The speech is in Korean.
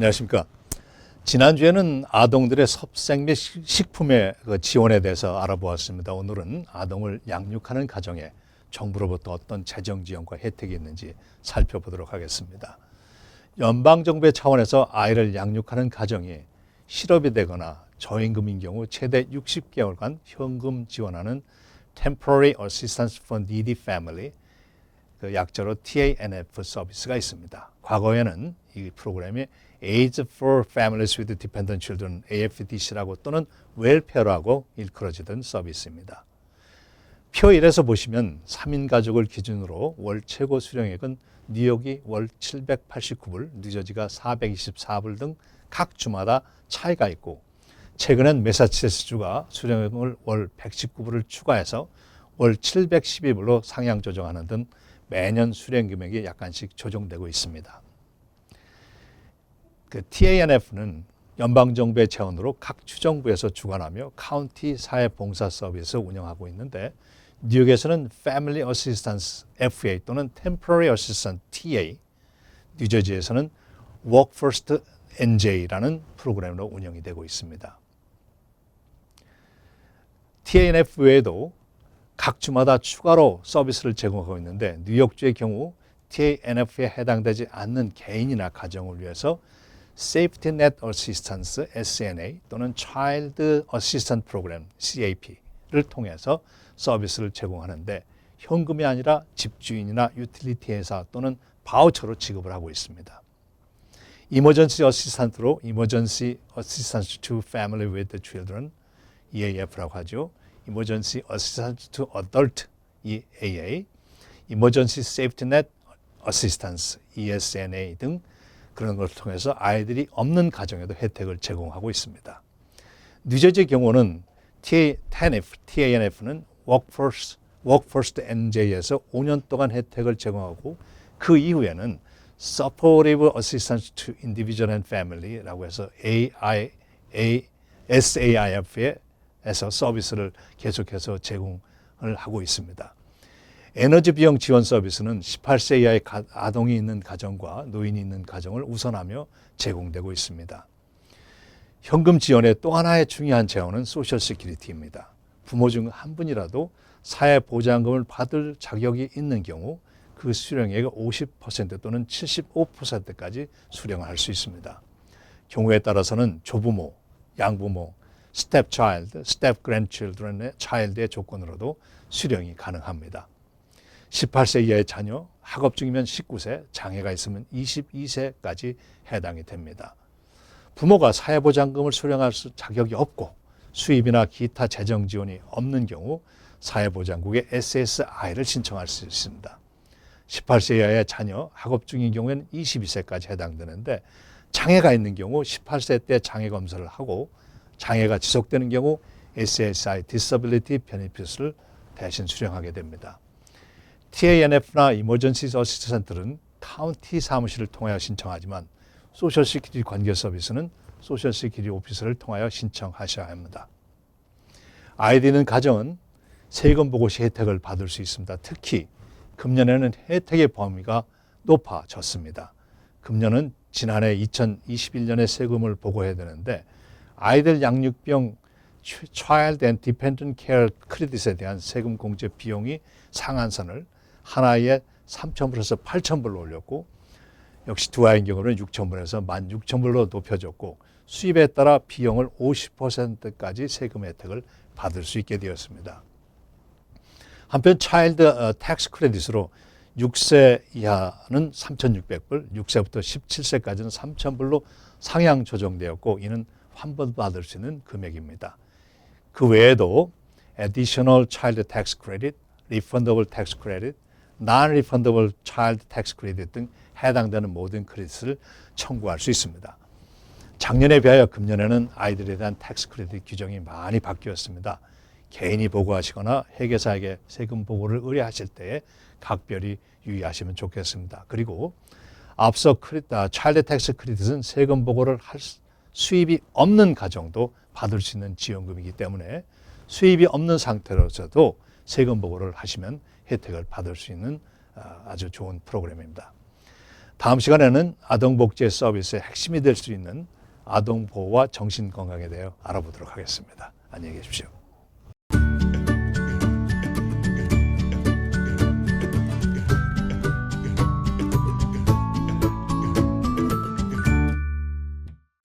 안녕하십니까. 지난주에는 아동들의 섭생 및 식품의 지원에 대해서 알아보았습니다. 오늘은 아동을 양육하는 가정에 정부로부터 어떤 재정 지원과 혜택이 있는지 살펴보도록 하겠습니다. 연방정부의 차원에서 아이를 양육하는 가정이 실업이 되거나 저임금인 경우 최대 60개월간 현금 지원하는 Temporary Assistance for Needy Family, 그 약자로 TANF 서비스가 있습니다. 과거에는 이 프로그램이 Aid for Families with Dependent Children, AFDC라고 또는 웰페어라고 일컬어지던 서비스입니다. 표 1에서 보시면 3인 가족을 기준으로 월 최고 수령액은 뉴욕이 월 789불, 뉴저지가 424불 등 각 주마다 차이가 있고, 최근엔 매사추세츠주가 수령액을 월 119불을 추가해서 월 712불로 상향 조정하는 등 매년 수령 금액이 약간씩 조정되고 있습니다. 그 TANF는 연방정부의 재원으로 각 주정부에서 주관하며 카운티 사회봉사 서비스 운영하고 있는데, 뉴욕에서는 Family Assistance FA 또는 Temporary Assistance TA, 뉴저지에서는 Work First NJ라는 프로그램으로 운영이 되고 있습니다. TANF 외에도 각 주마다 추가로 서비스를 제공하고 있는데, 뉴욕주의 경우 TANF에 해당되지 않는 개인이나 가정을 위해서 Safety Net Assistance SNA 또는 Child Assistance Program CAP를 통해서 서비스를 제공하는데, 현금이 아니라 집주인이나 유틸리티 회사 또는 바우처로 지급을 하고 있습니다. Emergency Assistant로 Emergency Assistance to Family with Children, EAF라고 하죠. Emergency Assistance to Adult, EAA, Emergency Safety Net Assistance, ESNA 등 그런 것을 통해서 아이들이 없는 가정에도 혜택을 제공하고 있습니다. 뉴저지 경우는 TANF는 Workforce NJ에서 5년 동안 혜택을 제공하고, 그 이후에는 Supportive Assistance to Individual and Family라고 해서 SAIF에서 서비스를 계속해서 제공을 하고 있습니다. 에너지 비용 지원 서비스는 18세 이하의 아동이 있는 가정과 노인이 있는 가정을 우선하며 제공되고 있습니다. 현금 지원의 또 하나의 중요한 재원은 소셜 시큐리티입니다. 부모 중 한 분이라도 사회보장금을 받을 자격이 있는 경우 그 수령액의 50% 또는 75%까지 수령을 할 수 있습니다. 경우에 따라서는 조부모, 양부모, 스텝 차일드, 스텝 그랜드칠드런의 차일드의 조건으로도 수령이 가능합니다. 18세 이하의 자녀, 학업 중이면 19세, 장애가 있으면 22세까지 해당이 됩니다. 부모가 사회보장금을 수령할 자격이 없고 수입이나 기타 재정 지원이 없는 경우 사회보장국에 SSI를 신청할 수 있습니다. 18세 이하의 자녀, 학업 중인 경우에는 22세까지 해당되는데, 장애가 있는 경우 18세 때 장애 검사를 하고 장애가 지속되는 경우 SSI Disability Benefit을 대신 수령하게 됩니다. TANF나 Emergency Assistant는 카운티 사무실을 통하여 신청하지만 소셜 시큐리티 관계 서비스는 소셜 시큐리티 오피스를 통하여 신청하셔야 합니다. 아이들 있는 가정은 세금 보고 시 혜택을 받을 수 있습니다. 특히 금년에는 혜택의 범위가 높아졌습니다. 금년은 지난해 2021년에 세금을 보고해야 되는데, 아이들 양육비용 Child and Dependent Care Credit에 대한 세금 공제 비용이 상한선을 한 아이에 3,000불에서 8,000불로 올렸고, 역시 두 아이인 경우는 6,000불에서 16,000불로 높여줬고, 수입에 따라 비용을 50%까지 세금 혜택을 받을 수 있게 되었습니다. 한편 차일드 텍스 크레딧으로 6세 이하는 3,600불, 6세부터 17세까지는 3,000불로 상향 조정되었고, 이는 환불받을 수 있는 금액입니다. 그 외에도 Additional Child Tax Credit, Refundable Tax Credit, Non-Refundable Child Tax Credit 등 해당되는 모든 크레딧을 청구할 수 있습니다. 작년에 비하여 금년에는 아이들에 대한 텍스 크레딧 규정이 많이 바뀌었습니다. 개인이 보고하시거나 회계사에게 세금 보고를 의뢰하실 때에 각별히 유의하시면 좋겠습니다. 그리고 앞서 차일드 텍스 크레딧은 세금 보고를 할 수입이 없는 가정도 받을 수 있는 지원금이기 때문에 수입이 없는 상태로서도 세금 보고를 하시면 혜택을 받을 수 있는 아주 좋은 프로그램입니다. 다음 시간에는 아동복지 서비스의 핵심이 될 수 있는 아동보호와 정신건강에 대해 알아보도록 하겠습니다. 안녕히 계십시오.